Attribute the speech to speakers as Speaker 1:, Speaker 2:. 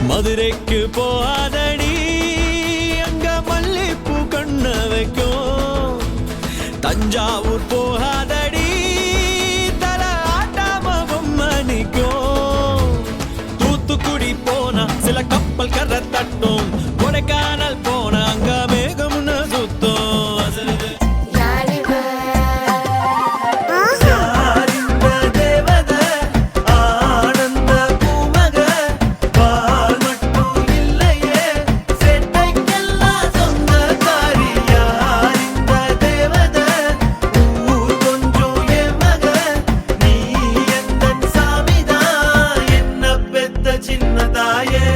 Speaker 1: மதுரைக்கு போகாதடி, அங்க மல்லிப்பூ கண்ண வைக்கும். தஞ்சாவூர் போகாதடி, தல ஆட்டாம பொம்மணிக்கும். தூத்துக்குடி போனா சில கப்பல் கரை தட்டும். கொடைக்கானல் போனா அங்க மேகம்னு சுத்தும்.
Speaker 2: சின்னதாயே